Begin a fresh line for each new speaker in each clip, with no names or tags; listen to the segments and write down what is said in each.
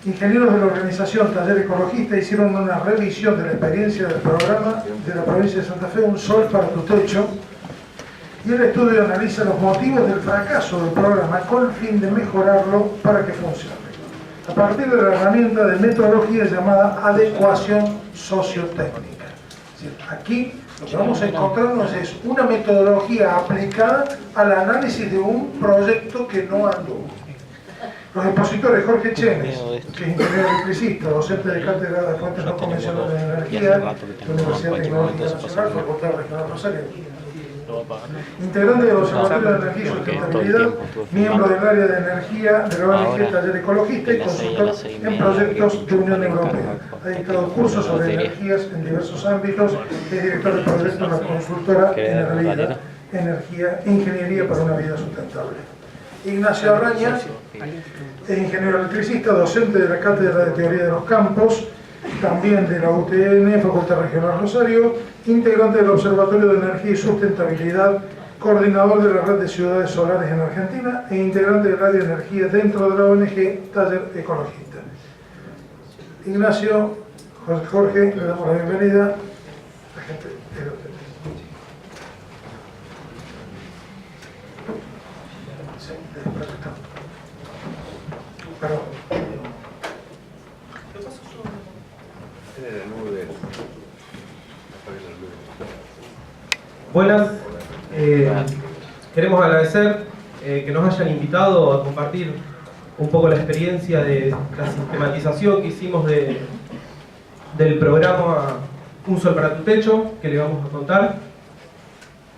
Ingenieros de la organización Taller Ecologista hicieron una revisión de la experiencia del programa de la provincia de Santa Fe, Un Sol para tu Techo, y el estudio analiza los motivos del fracaso del programa con el fin de mejorarlo para que funcione, a partir de la herramienta de metodología llamada adecuación sociotécnica. Es decir, aquí lo que vamos a encontrarnos es una metodología aplicada al análisis de un proyecto que no anduvo. Los expositores: Jorge Chenes, que es ingeniero electricista, docente de cátedra de fuentes no convencionales de energía de la Universidad Tecnológica Nacional, Facultad Regional Rosario. Integrante del Observatorio de Energía y Sustentabilidad, miembro del área de energía de la ONG Taller Ecologista y consultor en proyectos de Unión Europea. Ha dictado cursos sobre energías en diversos ámbitos, es director de proyectos en la consultora Enervida, Energía e Ingeniería para una Vida Sustentable. Ignacio Arraña es ingeniero electricista, docente de la Cátedra de Teoría de los Campos, también de la UTN, Facultad Regional Rosario, integrante del Observatorio de Energía y Sustentabilidad, coordinador de la Red de Ciudades Solares en Argentina e integrante del área de energía dentro de la ONG Taller Ecologista. Ignacio, Jorge, le damos la bienvenida. La gente Perdón.
Buenas, queremos agradecer que nos hayan invitado a compartir un poco la experiencia de la sistematización que hicimos del programa Un Sol para tu Techo, que le vamos a contar.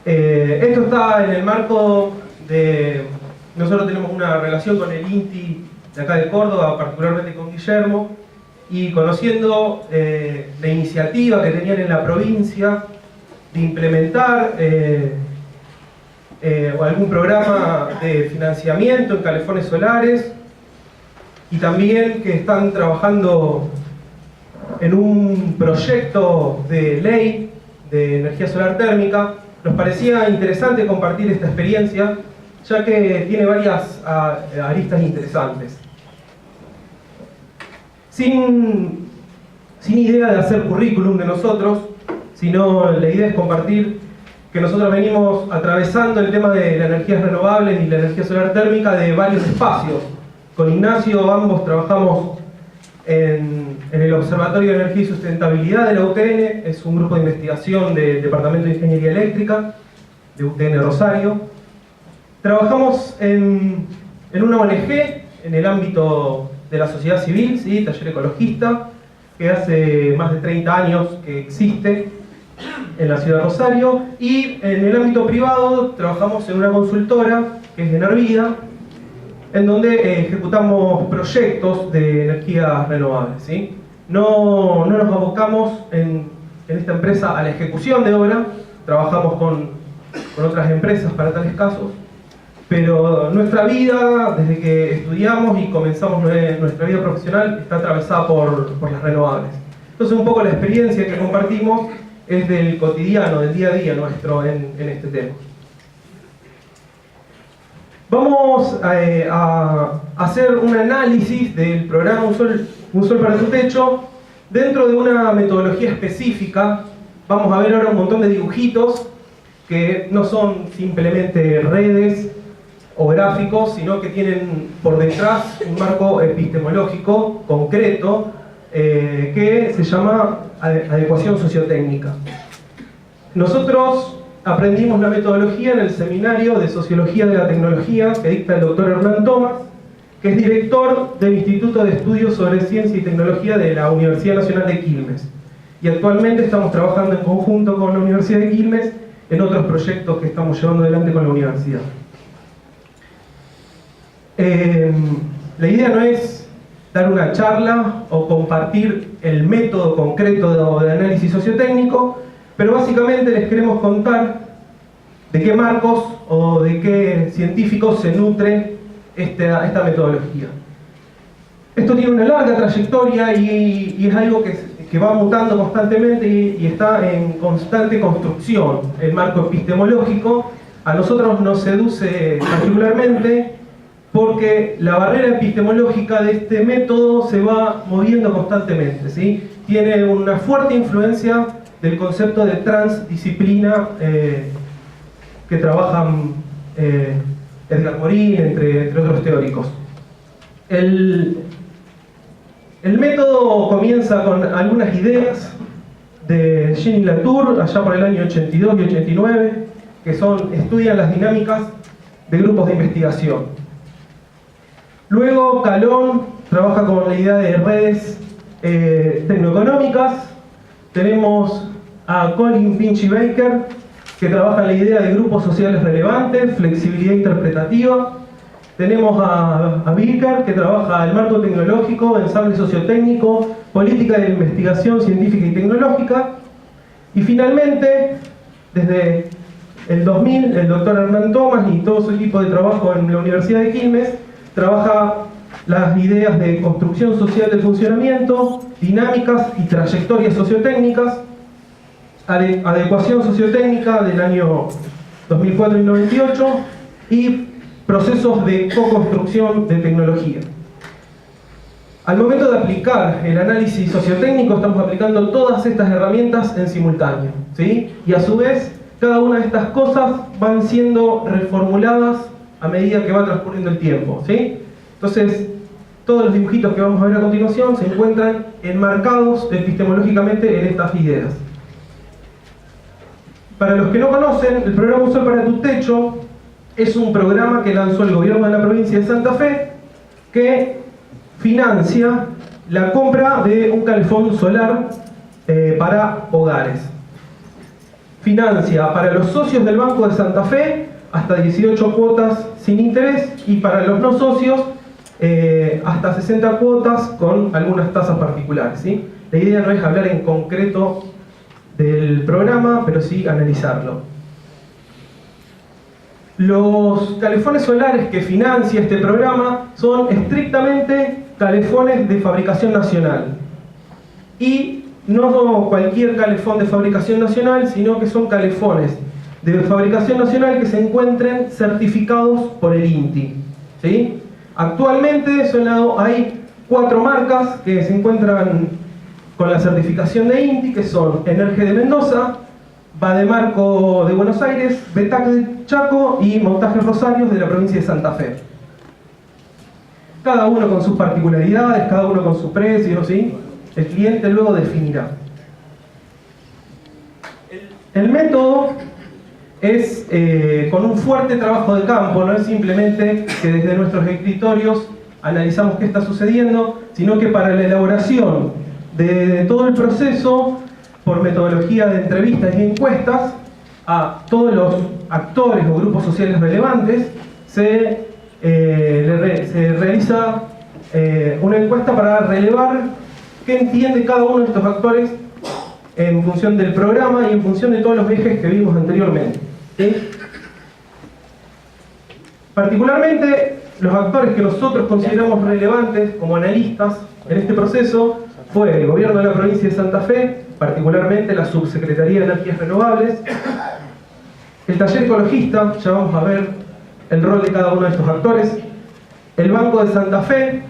Esto está en el marco de... Nosotros tenemos una relación con el INTI de acá de Córdoba, particularmente con Guillermo, y conociendo la iniciativa que tenían en la provincia de implementar algún programa de financiamiento en calefones solares, y también que están trabajando en un proyecto de ley de energía solar térmica, nos parecía interesante compartir esta experiencia, ya que tiene varias aristas interesantes. Sin idea de hacer currículum de nosotros, sino la idea es compartir que nosotros venimos atravesando el tema de las energías renovables y la energía solar térmica de varios espacios. Con Ignacio ambos trabajamos en el Observatorio de Energía y Sustentabilidad de la UTN, es un grupo de investigación del Departamento de Ingeniería Eléctrica de UTN Rosario. Trabajamos en una ONG en el ámbito de la sociedad civil, ¿sí? Taller Ecologista, que hace más de 30 años que existe en la ciudad de Rosario, y en el ámbito privado trabajamos en una consultora que es Enervida, en donde ejecutamos proyectos de energías renovables, ¿sí? No nos abocamos en esta empresa a la ejecución de obra, trabajamos con otras empresas para tales casos, pero nuestra vida, desde que estudiamos y comenzamos nuestra vida profesional, está atravesada por las renovables. Entonces un poco la experiencia que compartimos es del cotidiano, del día a día nuestro en este tema. Vamos a hacer un análisis del programa Un Sol para tu Techo dentro de una metodología específica. Vamos a ver ahora un montón de dibujitos que no son simplemente redes o gráficos, sino que tienen por detrás un marco epistemológico concreto que se llama adecuación sociotécnica. Nosotros aprendimos la metodología en el seminario de Sociología de la Tecnología que dicta el doctor Hernán Tomás, que es director del Instituto de Estudios sobre Ciencia y Tecnología de la Universidad Nacional de Quilmes. Y actualmente estamos trabajando en conjunto con la Universidad de Quilmes en otros proyectos que estamos llevando adelante con la universidad. La idea no es dar una charla o compartir el método concreto de análisis sociotécnico, pero básicamente les queremos contar de qué marcos o de qué científicos se nutre esta metodología. Esto tiene una larga trayectoria y es algo que va mutando constantemente y está en constante construcción. El marco epistemológico a nosotros nos seduce particularmente porque la barrera epistemológica de este método se va moviendo constantemente, ¿sí? Tiene una fuerte influencia del concepto de transdisciplina que trabajan Edgar Morin, entre otros teóricos. El método comienza con algunas ideas de Jean y Latour, allá por el año 82 y 89, que estudian las dinámicas de grupos de investigación. Luego Calón trabaja con la idea de redes tecnoeconómicas. Tenemos a Colin Pinchy Baker, que trabaja en la idea de grupos sociales relevantes, flexibilidad interpretativa. Tenemos a Birker, que trabaja el marco tecnológico, ensamble sociotécnico, política de investigación científica y tecnológica. Y finalmente, desde el 2000, el doctor Hernán Thomas y todo su equipo de trabajo en la Universidad de Quilmes trabaja las ideas de construcción social del funcionamiento, dinámicas y trayectorias sociotécnicas, adecuación sociotécnica del año 2004 y 98 y procesos de co-construcción de tecnología. Al momento de aplicar el análisis sociotécnico, estamos aplicando todas estas herramientas en simultáneo, ¿sí? Y a su vez, cada una de estas cosas van siendo reformuladas a medida que va transcurriendo el tiempo, ¿sí? Entonces, todos los dibujitos que vamos a ver a continuación se encuentran enmarcados epistemológicamente en estas ideas. Para los que no conocen, el programa Un Sol para tu Techo es un programa que lanzó el gobierno de la provincia de Santa Fe que financia la compra de un calefón solar para hogares. Financia para los socios del Banco de Santa Fe hasta 18 cuotas sin interés y para los no socios hasta 60 cuotas con algunas tasas particulares, ¿sí? La idea no es hablar en concreto del programa, pero sí analizarlo. Los calefones solares que financia este programa son estrictamente calefones de fabricación nacional. Y no cualquier calefón de fabricación nacional, sino que son calefones de fabricación nacional que se encuentren certificados por el INTI, ¿sí? Actualmente hay 4 marcas que se encuentran con la certificación de INTI, que son Energe de Mendoza, Bademarco de Buenos Aires, Betac de Chaco y Montajes Rosarios de la provincia de Santa Fe. Cada uno con sus particularidades, cada uno con su precio, ¿sí? El cliente luego definirá. El método es con un fuerte trabajo de campo, no es simplemente que desde nuestros escritorios analizamos qué está sucediendo, sino que para la elaboración de todo el proceso, por metodología de entrevistas y encuestas, a todos los actores o grupos sociales relevantes, se realiza una encuesta para relevar qué entiende cada uno de estos actores en función del programa y en función de todos los ejes que vimos anteriormente, ¿sí? Particularmente, los actores que nosotros consideramos relevantes como analistas en este proceso fue el gobierno de la provincia de Santa Fe, particularmente la Subsecretaría de Energías Renovables, el taller ecologista, ya vamos a ver el rol de cada uno de estos actores, el Banco de Santa Fe,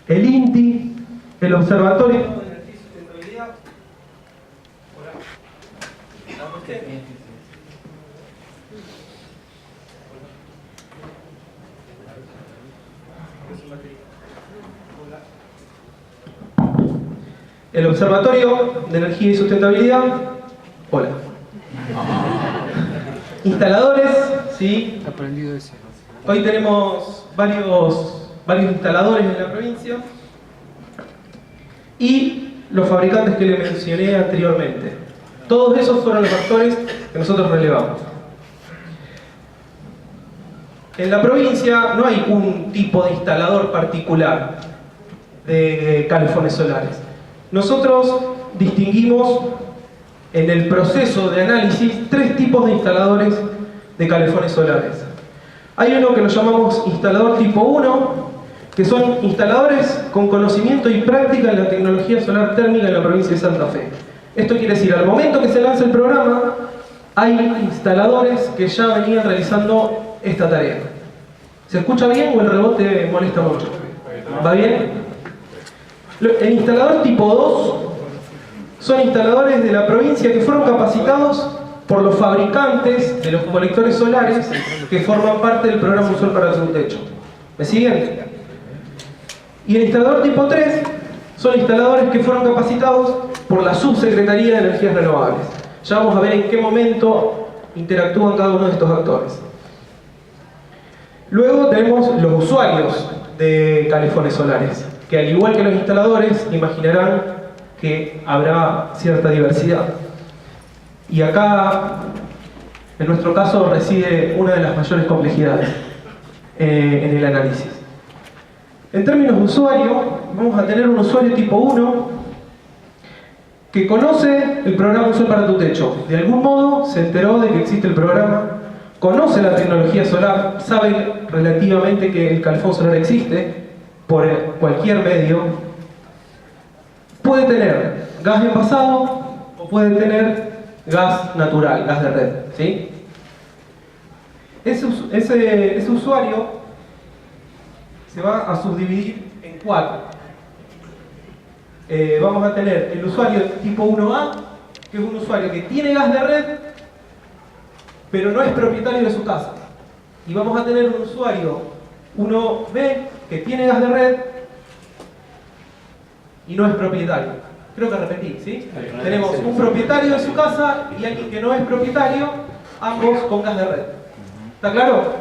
el INTI, el Observatorio de Energía y Sustentabilidad. El Observatorio de Energía y Sustentabilidad. Hola. Instaladores, ¿sí? Hoy tenemos varios instaladores en la provincia. Y los fabricantes que les mencioné anteriormente. Todos esos fueron los factores que nosotros relevamos. En la provincia no hay un tipo de instalador particular de calefones solares. Nosotros distinguimos en el proceso de análisis 3 tipos de instaladores de calefones solares. Hay uno que lo llamamos instalador tipo 1, que son instaladores con conocimiento y práctica en la tecnología solar térmica en la provincia de Santa Fe. Esto quiere decir, al momento que se lanza el programa, hay instaladores que ya venían realizando esta tarea. ¿Se escucha bien o el rebote molesta mucho? ¿Va bien? El instalador tipo 2 son instaladores de la provincia que fueron capacitados por los fabricantes de los colectores solares que forman parte del programa Un Sol para tu Techo. ¿Me siguen? Y el instalador tipo 3 son instaladores que fueron capacitados por la Subsecretaría de Energías Renovables. Ya vamos a ver en qué momento interactúan cada uno de estos actores. Luego tenemos los usuarios de calefones solares, que al igual que los instaladores, imaginarán que habrá cierta diversidad. Y acá, en nuestro caso, reside una de las mayores complejidades en el análisis. En términos de usuario, vamos a tener un usuario tipo 1 que conoce el programa Un Sol para tu Techo. De algún modo se enteró de que existe el programa, conoce la tecnología solar, sabe relativamente que el calefón solar existe por cualquier medio. Puede tener gas envasado o puede tener gas natural, gas de red, ¿sí? Ese usuario se va a subdividir en 4. Vamos a tener el usuario tipo 1A, que es un usuario que tiene gas de red, pero no es propietario de su casa. Y vamos a tener un usuario 1B, que tiene gas de red y no es propietario. Creo que repetí, ¿sí? Tenemos un propietario de su casa y alguien que no es propietario, ambos con gas de red. ¿Está claro?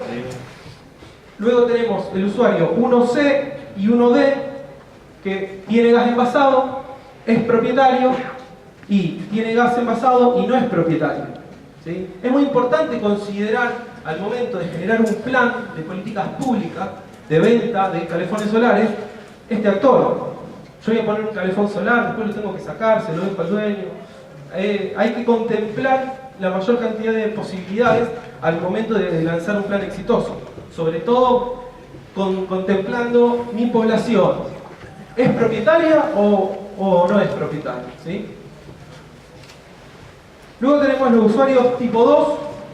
Luego tenemos el usuario 1C y 1D, que tiene gas envasado, es propietario, y tiene gas envasado y no es propietario, ¿sí? Es muy importante considerar al momento de generar un plan de políticas públicas de venta de calefones solares este actor. Yo voy a poner un calefón solar, después lo tengo que sacar, se lo dejo al dueño. Hay que contemplar la mayor cantidad de posibilidades al momento de lanzar un plan exitoso, sobre todo contemplando mi población. ¿Es propietaria o no es propietaria? ¿Sí? Luego tenemos los usuarios tipo 2,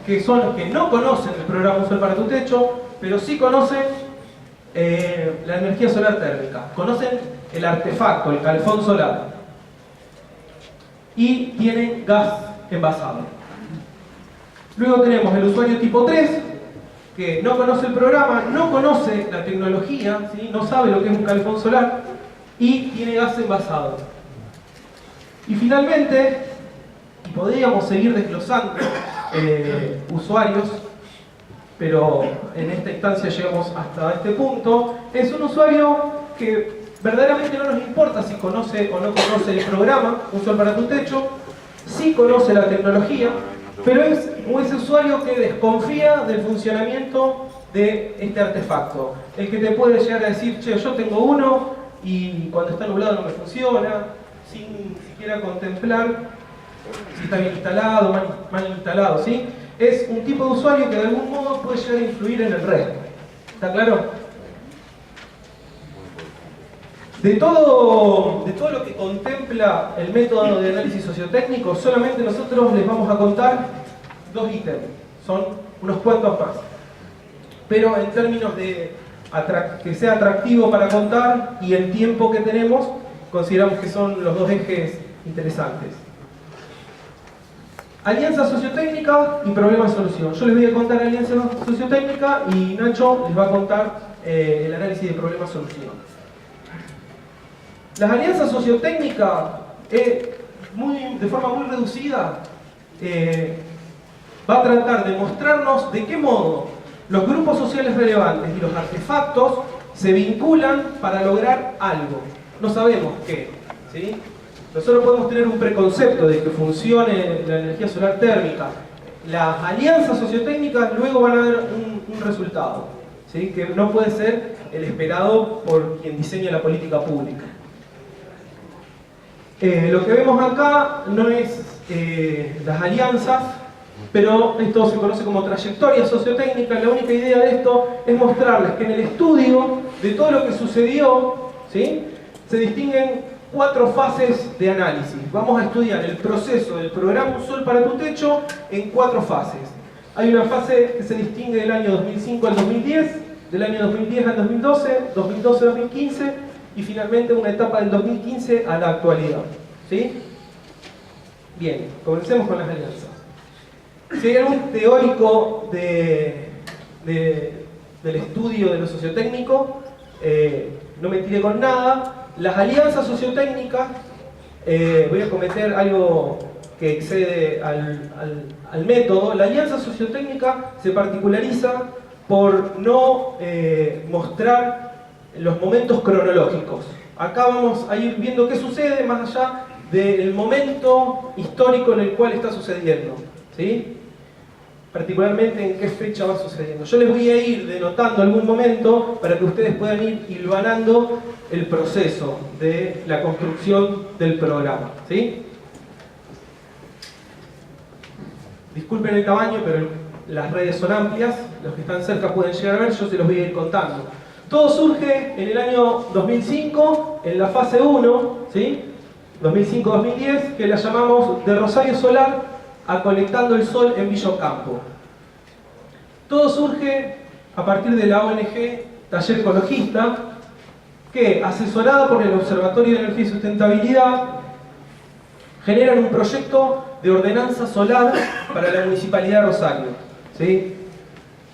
que son los que no conocen el programa Un Sol para tu Techo, pero sí conocen la energía solar térmica, conocen el artefacto, el calefón solar, y tienen gas envasado. Luego tenemos el usuario tipo 3, que no conoce el programa, no conoce la tecnología, ¿sí? No sabe lo que es un calefón solar, y tiene gas envasado. Y finalmente, y podríamos seguir desglosando usuarios, pero en esta instancia llegamos hasta este punto, es un usuario que verdaderamente no nos importa si conoce o no conoce el programa Un Sol para tu Techo, sí conoce la tecnología, pero es ese usuario que desconfía del funcionamiento de este artefacto. El que te puede llegar a decir, che, yo tengo uno y cuando está nublado no me funciona, sin siquiera contemplar si está bien instalado, mal instalado, ¿sí? Es un tipo de usuario que de algún modo puede llegar a influir en el resto. ¿Está claro? De todo lo que contempla el método de análisis sociotécnico, solamente nosotros les vamos a contar 2 ítems. Son unos cuantos más. Pero en términos de que sea atractivo para contar y el tiempo que tenemos, consideramos que son los 2 ejes interesantes. Alianza sociotécnica y problema de solución. Yo les voy a contar alianza sociotécnica y Nacho les va a contar el análisis de problema solución. Las alianzas sociotécnicas, de forma muy reducida, va a tratar de mostrarnos de qué modo los grupos sociales relevantes y los artefactos se vinculan para lograr algo. No sabemos qué, ¿sí? Nosotros podemos tener un preconcepto de que funcione la energía solar térmica. Las alianzas sociotécnicas luego van a dar un resultado, ¿sí? Que no puede ser el esperado por quien diseña la política pública. Lo que vemos acá no es las alianzas, pero esto se conoce como trayectoria sociotécnica. La única idea de esto es mostrarles que en el estudio de todo lo que sucedió, ¿sí? Se distinguen 4 fases de análisis. Vamos a estudiar el proceso del programa Un Sol para tu Techo en 4 fases. Hay una fase que se distingue del año 2005 al 2010, del año 2010 al 2012, 2012-2015 y finalmente una etapa del 2015 a la actualidad. ¿Sí? Bien, comencemos con las alianzas. Si hay algún teórico del estudio de lo sociotécnico, no me tire con nada. Las alianzas sociotécnicas, voy a cometer algo que excede al método. La alianza sociotécnica se particulariza por no mostrar los momentos cronológicos. Acá vamos a ir viendo qué sucede más allá del momento histórico en el cual está sucediendo, ¿sí? Particularmente en qué fecha va sucediendo. Yo les voy a ir denotando algún momento para que ustedes puedan ir hilvanando el proceso de la construcción del programa, ¿sí? Disculpen el tamaño, pero las redes son amplias, los que están cerca pueden llegar a ver, yo se los voy a ir contando. Todo surge en el año 2005, en la fase 1, ¿sí? 2005-2010, que la llamamos de Rosario Solar a Conectando el Sol en Villa Ocampo. Todo surge a partir de la ONG Taller Ecologista, que, asesorada por el Observatorio de Energía y Sustentabilidad, generan un proyecto de ordenanza solar para la Municipalidad de Rosario, ¿sí?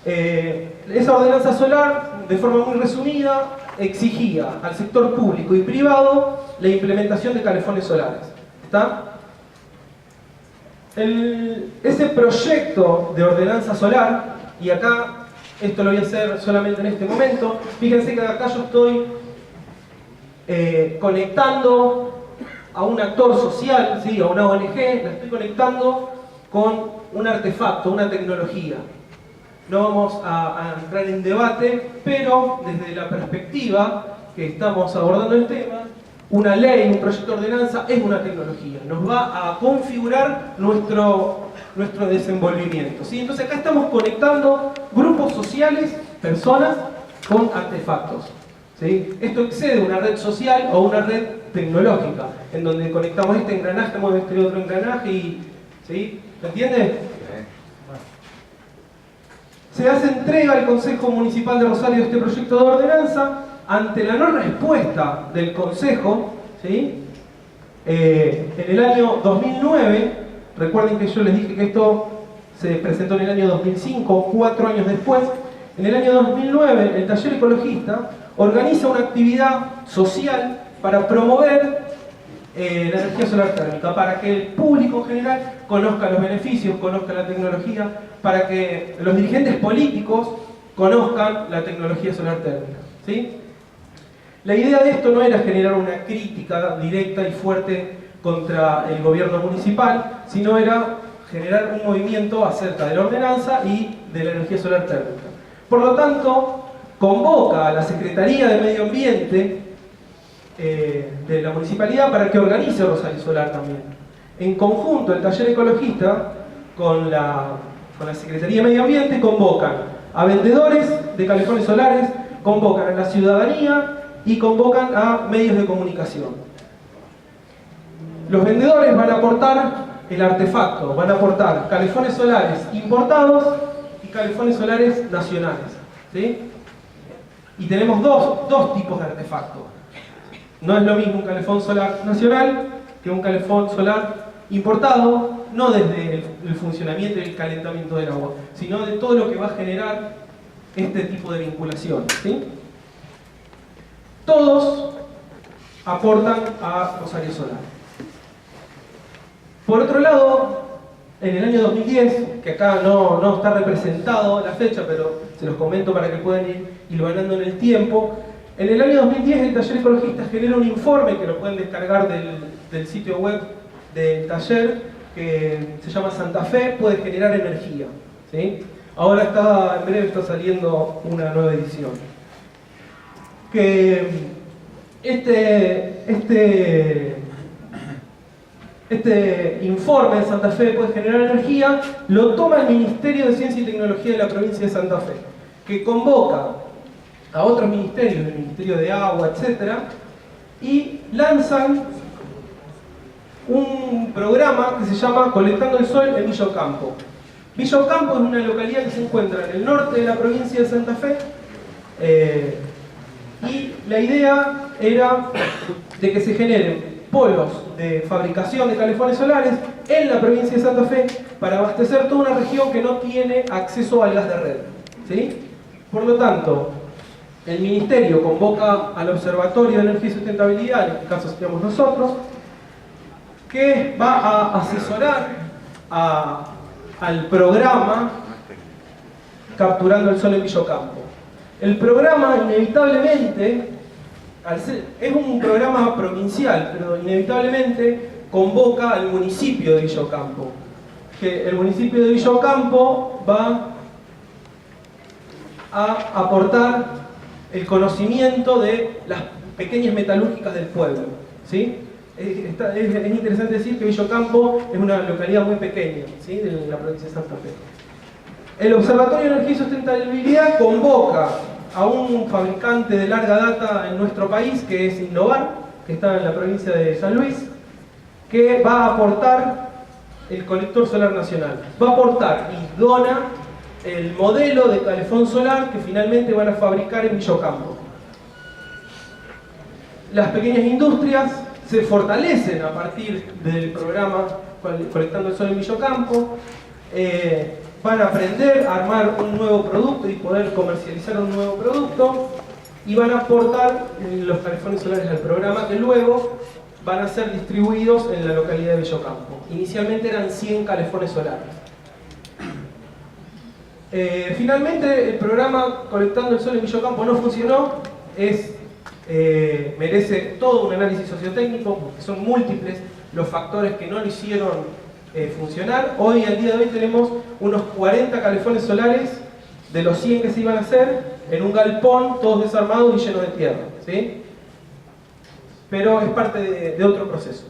Esa ordenanza solar, de forma muy resumida, exigía al sector público y privado la implementación de calefones solares. ¿Está? Ese proyecto de ordenanza solar, y acá esto lo voy a hacer solamente en este momento, fíjense que acá yo estoy conectando a un actor social, ¿sí? A una ONG, la estoy conectando con un artefacto, una tecnología. No vamos a entrar en debate, pero desde la perspectiva que estamos abordando el tema, una ley, un proyecto de ordenanza es una tecnología, nos va a configurar nuestro desenvolvimiento, ¿sí? Entonces acá estamos conectando grupos sociales, personas, con artefactos, ¿sí? Esto excede una red social o una red tecnológica, en donde conectamos este engranaje, mueve este otro engranaje y... ¿sí? ¿Me entiende? Se hace entrega al Consejo Municipal de Rosario de este proyecto de ordenanza. Ante la no respuesta del Consejo, ¿sí? En el año 2009, recuerden que yo les dije que esto se presentó en el año 2005, 4 años después, en el año 2009 el Taller Ecologista organiza una actividad social para promover la energía solar térmica, para que el público en general conozca los beneficios, conozca la tecnología, para que los dirigentes políticos conozcan la tecnología solar térmica, ¿sí? La idea de esto no era generar una crítica directa y fuerte contra el gobierno municipal, sino era generar un movimiento acerca de la ordenanza y de la energía solar térmica. Por lo tanto, convoca a la Secretaría de Medio Ambiente de la municipalidad para que organice Rosario Solar también. En conjunto, el Taller Ecologista con la Secretaría de Medio Ambiente convocan a vendedores de calefones solares, convocan a la ciudadanía y convocan a medios de comunicación. Los vendedores van a aportar el artefacto, van a aportar calefones solares importados y calefones solares nacionales, ¿sí? Y tenemos dos tipos de artefactos. No es lo mismo un calefón solar nacional que un calefón solar importado, no desde el funcionamiento y el calentamiento del agua, sino de todo lo que va a generar este tipo de vinculación, ¿sí? Todos aportan a Rosario Solar. Por otro lado, en el año 2010, que acá no está representado la fecha, pero se los comento para que puedan ir hilvanando en el tiempo, en el año 2010 el Taller Ecologista genera un informe que lo pueden descargar del sitio web del taller, que se llama Santa Fe puede generar energía, ¿sí? Ahora en breve está saliendo una nueva edición. Que este informe de Santa Fe puede generar energía, lo toma el Ministerio de Ciencia y Tecnología de la provincia de Santa Fe, que convoca a otros ministerios, el Ministerio de Agua, etc., y lanzan un programa que se llama Conectando el Sol en Villa Ocampo. Villa Ocampo es una localidad que se encuentra en el norte de la provincia de Santa Fe Y la idea era de que se generen polos de fabricación de calefones solares en la provincia de Santa Fe para abastecer toda una región que no tiene acceso al gas de red, ¿sí? Por lo tanto, el Ministerio convoca al Observatorio de Energía y Sustentabilidad, en este caso seríamos nosotros, que va a asesorar al programa Capturando el Sol en Villocampo. El programa inevitablemente, es un programa provincial, pero inevitablemente convoca al municipio de Villocampo. Que el municipio de Villocampo va a aportar el conocimiento de las pequeñas metalúrgicas del pueblo, ¿sí? Es interesante decir que Villocampo es una localidad muy pequeña, ¿sí?, de la provincia de Santa Fe. El Observatorio de Energía y Sustentabilidad convoca a un fabricante de larga data en nuestro país, que es Innovar, que está en la provincia de San Luis, que va a aportar el colector solar nacional. Va a aportar y dona el modelo de calefón solar que finalmente van a fabricar en Villocampo. Las pequeñas industrias se fortalecen a partir del programa Colectando el Sol en Villocampo. Van a aprender a armar un nuevo producto y poder comercializar un nuevo producto, y van a aportar los calefones solares al programa, que luego van a ser distribuidos en la localidad de Villocampo. Inicialmente eran 100 calefones solares. Finalmente el programa Colectando el Sol en Villocampo no funcionó. Merece todo un análisis sociotécnico, porque son múltiples los factores que no lo hicieron funcionar. Hoy, al día de hoy, tenemos unos 40 calefones solares de los 100 que se iban a hacer en un galpón, todos desarmados y llenos de tierra, ¿sí? Pero es parte de otro proceso.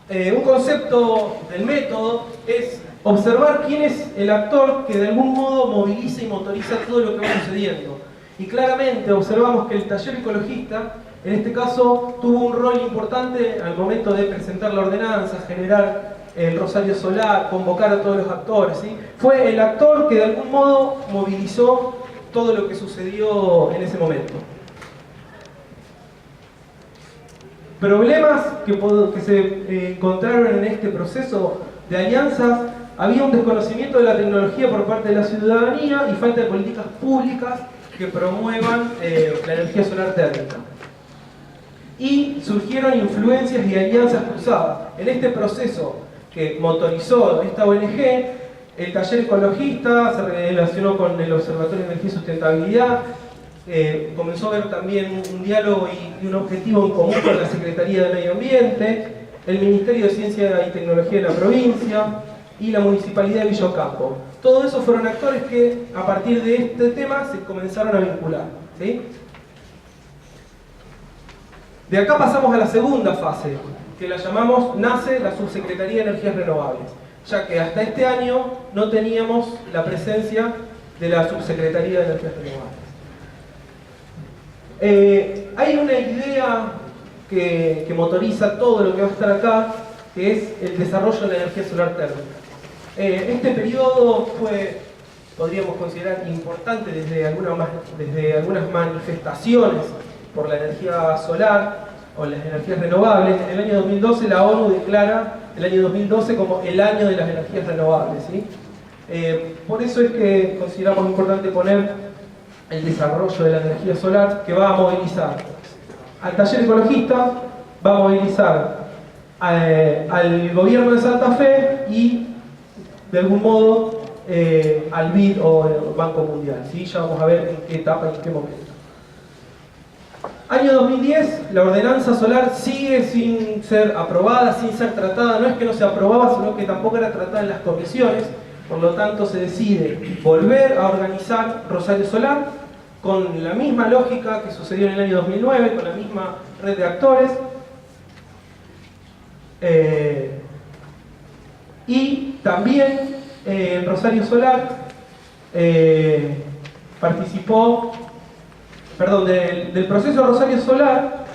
Un concepto del método es observar quién es el actor que de algún modo moviliza y motoriza todo lo que va sucediendo. Y claramente observamos que el taller ecologista, en este caso, tuvo un rol importante al momento de presentar la ordenanza, generar el rosario solar, convocar a todos los actores, ¿sí? Fue el actor que de algún modo movilizó todo lo que sucedió en ese momento. Problemas que se encontraron en este proceso de alianzas: había un desconocimiento de la tecnología por parte de la ciudadanía y falta de políticas públicas que promuevan la energía solar térmica. Y surgieron influencias y alianzas cruzadas. En este proceso que motorizó esta ONG, el taller ecologista se relacionó con el Observatorio de Energía y Sustentabilidad, comenzó a haber también un diálogo y un objetivo en común con la Secretaría de Medio Ambiente, el Ministerio de Ciencia y Tecnología de la provincia y la Municipalidad de Villocampo. Todos esos fueron actores que a partir de este tema se comenzaron a vincular, ¿sí? De acá pasamos a la segunda fase, que la llamamos Nace la Subsecretaría de Energías Renovables, ya que hasta este año no teníamos la presencia de la Subsecretaría de Energías Renovables. Hay una idea que motoriza todo lo que va a estar acá, que es el desarrollo de la energía solar térmica. Este periodo fue, podríamos considerar, importante desde algunas manifestaciones por la energía solar o las energías renovables. En el año 2012 la ONU declara el año 2012 como el año de las energías renovables, ¿sí? Por eso es que consideramos importante poner el desarrollo de la energía solar, que va a movilizar al taller ecologista, va a movilizar al gobierno de Santa Fe y de algún modo al BID o el Banco Mundial, ¿sí? Ya vamos a ver en qué etapa y en qué momento. Año 2010, la ordenanza solar sigue sin ser aprobada, sin ser tratada. No es que no se aprobaba, sino que tampoco era tratada en las comisiones. Por lo tanto, se decide volver a organizar Rosario Solar con la misma lógica que sucedió en el año 2009, con la misma red de actores. Y también en Rosario Solar participó, del proceso de Rosario Solar,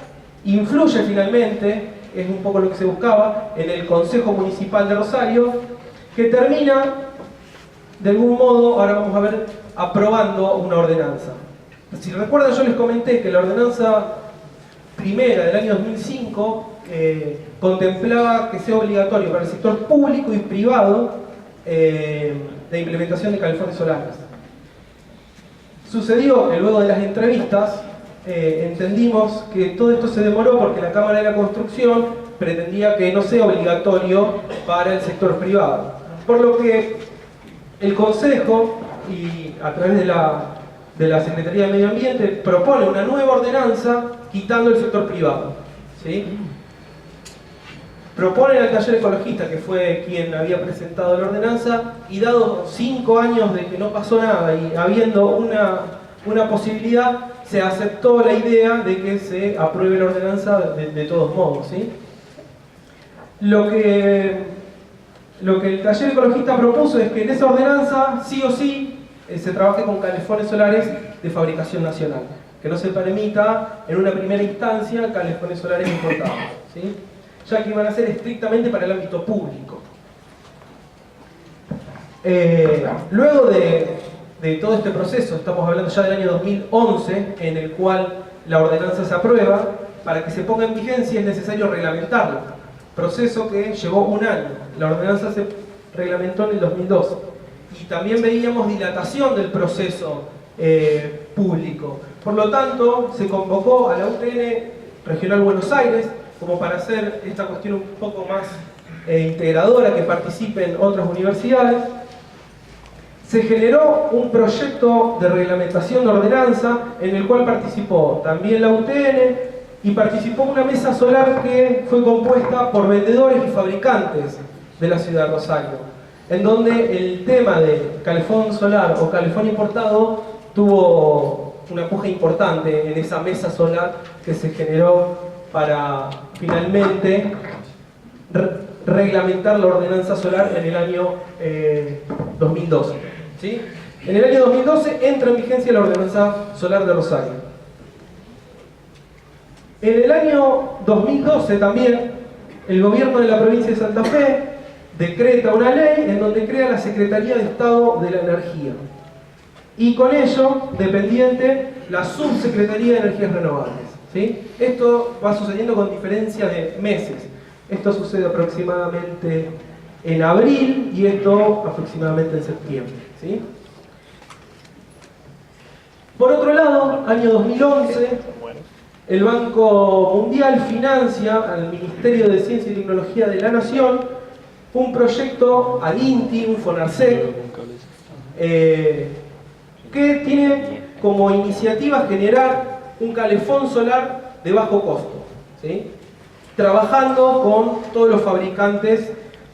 influye finalmente, es un poco lo que se buscaba, en el Consejo Municipal de Rosario, que termina, de algún modo, ahora vamos a ver aprobando una ordenanza. Si recuerdan, yo les comenté que la ordenanza primera del año 2005 contemplaba que sea obligatorio para el sector público y privado la implementación de calefones solares. Sucedió que luego de las entrevistas entendimos que todo esto se demoró porque la Cámara de la Construcción pretendía que no sea obligatorio para el sector privado. Por lo que el Consejo, y a través de la Secretaría de Medio Ambiente, propone una nueva ordenanza quitando el sector privado, ¿sí? Proponen al taller ecologista, que fue quien había presentado la ordenanza, y dado 5 años de que no pasó nada y habiendo una posibilidad, se aceptó la idea de que se apruebe la ordenanza de todos modos, ¿sí? Lo que el taller ecologista propuso es que en esa ordenanza, sí o sí, se trabaje con calefones solares de fabricación nacional, que no se permita en una primera instancia calefones solares importados, ¿sí? Ya que iban a ser estrictamente para el ámbito público. Luego de todo este proceso, estamos hablando ya del año 2011, en el cual la ordenanza se aprueba, para que se ponga en vigencia es necesario reglamentarla, proceso que llevó 1 año. La ordenanza se reglamentó en el 2012. Y también veíamos dilatación del proceso público. Por lo tanto, se convocó a la UTN Regional Buenos Aires como para hacer esta cuestión un poco más integradora, que participen otras universidades. Se generó un proyecto de reglamentación de ordenanza en el cual participó también la UTN y participó una mesa solar que fue compuesta por vendedores y fabricantes de la ciudad de Rosario, en donde el tema de calefón solar o calefón importado tuvo una puja importante en esa mesa solar que se generó para finalmente reglamentar la ordenanza solar en el año 2012. ¿Sí? En el año 2012 entra en vigencia la ordenanza solar de Rosario. En el año 2012 también el gobierno de la provincia de Santa Fe decreta una ley en donde crea la Secretaría de Estado de la Energía y con ello, dependiente, la Subsecretaría de Energías Renovables, ¿sí? Esto va sucediendo con diferencia de meses. Esto sucede aproximadamente en abril y esto aproximadamente en septiembre, ¿sí? Por otro lado, año 2011, el Banco Mundial financia al Ministerio de Ciencia y Tecnología de la Nación un proyecto al INTI, un FONARSEC, que tiene como iniciativa generar un calefón solar de bajo costo, ¿sí? Trabajando con todos los fabricantes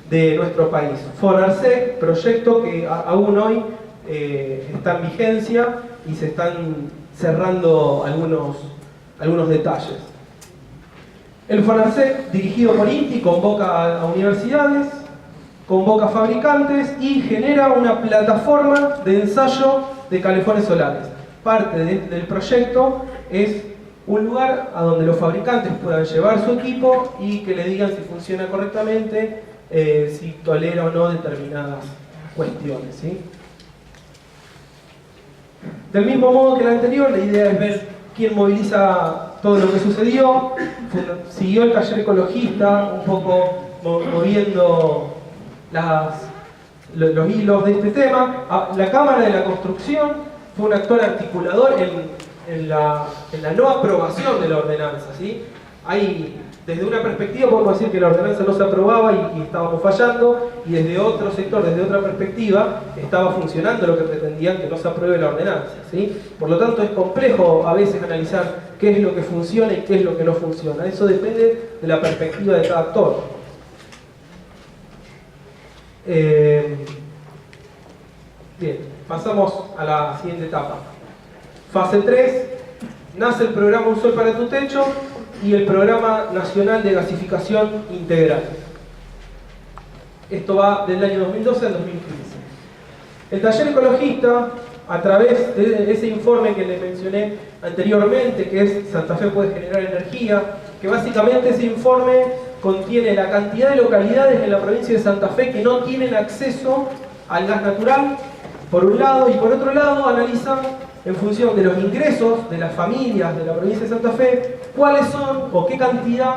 de nuestro país. FONARSEC, proyecto que aún hoy está en vigencia y se están cerrando algunos detalles. El FONARSEC, dirigido por INTI, convoca a universidades, convoca a fabricantes y genera una plataforma de ensayo de calefones solares. Parte del proyecto es un lugar a donde los fabricantes puedan llevar su equipo y que le digan si funciona correctamente, si tolera o no determinadas cuestiones, ¿sí? Del mismo modo que la anterior, la idea es ver quién moviliza todo lo que sucedió. Siguió el taller ecologista, un poco moviendo los hilos de este tema. La Cámara de la Construcción fue un actor articulador en la no aprobación de la ordenanza, ¿sí? Desde una perspectiva podemos decir que la ordenanza no se aprobaba y estábamos fallando, y desde otro sector, desde otra perspectiva, estaba funcionando lo que pretendían, que no se apruebe la ordenanza, ¿sí? Por lo tanto es complejo a veces analizar qué es lo que funciona y qué es lo que no funciona. Eso depende de la perspectiva de cada actor. Bien, pasamos a la siguiente etapa. Fase 3, nace el programa Un Sol para tu Techo y el Programa Nacional de Gasificación Integral. Esto va del año 2012 al 2015. El taller ecologista, a través de ese informe que les mencioné anteriormente, que es Santa Fe puede generar energía, que básicamente ese informe contiene la cantidad de localidades en la provincia de Santa Fe que no tienen acceso al gas natural por un lado, y por otro lado analizan en función de los ingresos de las familias de la provincia de Santa Fe, cuáles son o qué cantidad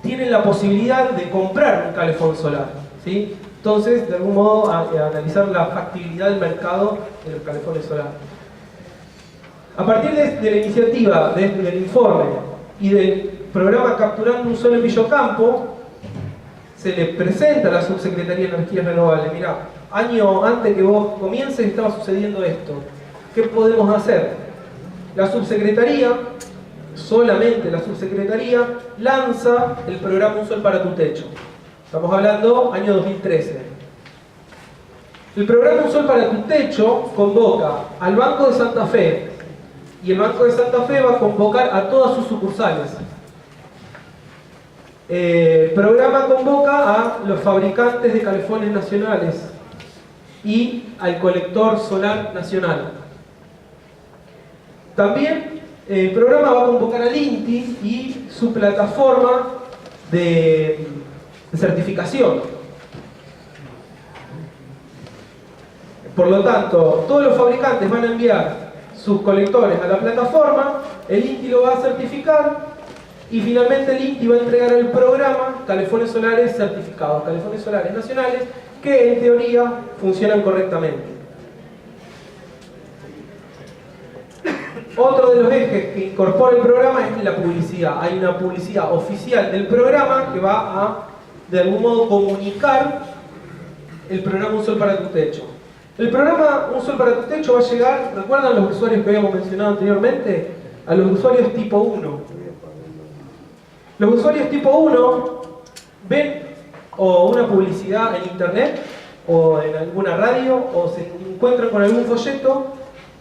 tienen la posibilidad de comprar un calefón solar, ¿sí? Entonces, de algún modo, analizar la factibilidad del mercado de los calefones solares. A partir de la iniciativa, del informe y del programa Capturando un Sol en Villocampo, se le presenta a la Subsecretaría de Energías Renovables: mirá, año antes que vos comiences estaba sucediendo esto, ¿qué podemos hacer? La Subsecretaría, solamente la Subsecretaría, lanza el programa Un Sol para tu Techo. Estamos hablando año 2013. El programa Un Sol para tu Techo convoca al Banco de Santa Fe, y el Banco de Santa Fe va a convocar a todas sus sucursales. El programa convoca a los fabricantes de calefones nacionales y al colector solar nacional. También el programa va a convocar al INTI y su plataforma de certificación. Por lo tanto, todos los fabricantes van a enviar sus colectores a la plataforma, el INTI lo va a certificar y finalmente el INTI va a entregar al programa calefones solares certificados, calefones solares nacionales que en teoría funcionan correctamente. Otro de los ejes que incorpora el programa es la publicidad. Hay una publicidad oficial del programa que va a, de algún modo, comunicar el programa Un Sol para tu Techo. El programa Un Sol para tu Techo va a llegar, ¿recuerdan los usuarios que habíamos mencionado anteriormente? A los usuarios tipo 1. Los usuarios tipo 1 ven o una publicidad en internet o en alguna radio o se encuentran con algún folleto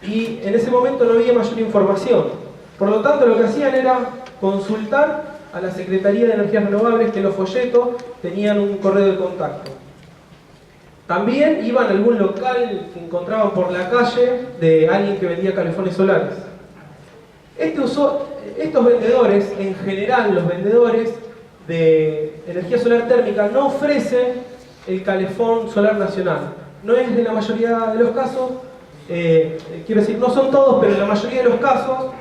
y en ese momento no había mayor información. Por lo tanto, lo que hacían era consultar a la Secretaría de Energías Renovables, que los folletos tenían un correo de contacto. También iban a algún local que encontraban por la calle de alguien que vendía calefones solares. Estos vendedores, en general los vendedores de energía solar térmica, no ofrecen el calefón solar nacional. No es de la mayoría de los casos, quiero decir, no son todos, pero en la mayoría de los casos,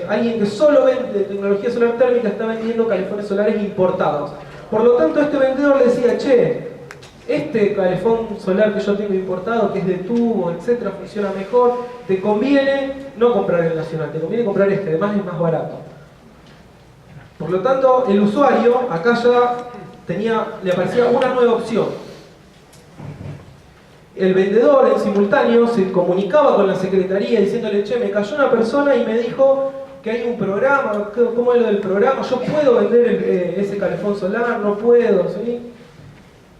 alguien que solo vende tecnología solar térmica está vendiendo calefones solares importados. Por lo tanto, este vendedor le decía: che, este calefón solar que yo tengo importado, que es de tubo, etcétera, funciona mejor, te conviene no comprar el nacional, te conviene comprar este, además es más barato. Por lo tanto, el usuario acá ya le aparecía una nueva opción. El vendedor en simultáneo se comunicaba con la secretaría diciéndole: che, me cayó una persona y me dijo que hay un programa, ¿cómo es lo del programa? ¿Yo puedo vender ese calefón solar? No puedo, ¿sí?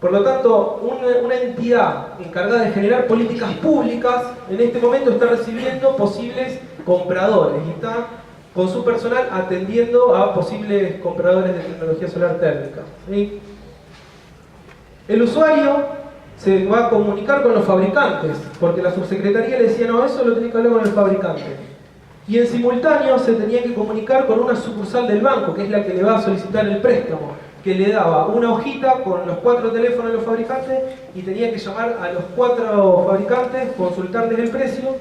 Por lo tanto, una entidad encargada de generar políticas públicas en este momento está recibiendo posibles compradores y está con su personal atendiendo a posibles compradores de tecnología solar térmica, ¿sí? El usuario se va a comunicar con los fabricantes, porque la subsecretaría le decía: no, eso lo tiene que hablar con el fabricante. Y en simultáneo se tenía que comunicar con una sucursal del banco, que es la que le va a solicitar el préstamo, que le daba una hojita con los 4 teléfonos de los fabricantes y tenía que llamar a los 4 fabricantes, consultarles el precio,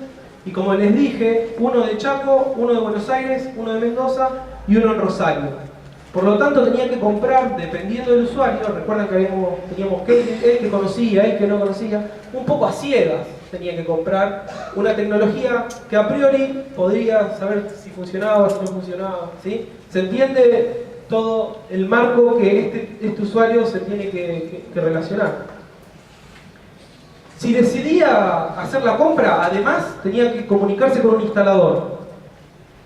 y como les dije, uno de Chaco, uno de Buenos Aires, uno de Mendoza y uno en Rosario. Por lo tanto, tenía que comprar, dependiendo del usuario, recuerdan que teníamos el que conocía, el que no conocía, un poco a ciegas tenía que comprar una tecnología que a priori podría saber si funcionaba, si no funcionaba, ¿sí? ¿Se entiende todo el marco que este usuario se tiene que relacionar? Si decidía hacer la compra, además tenía que comunicarse con un instalador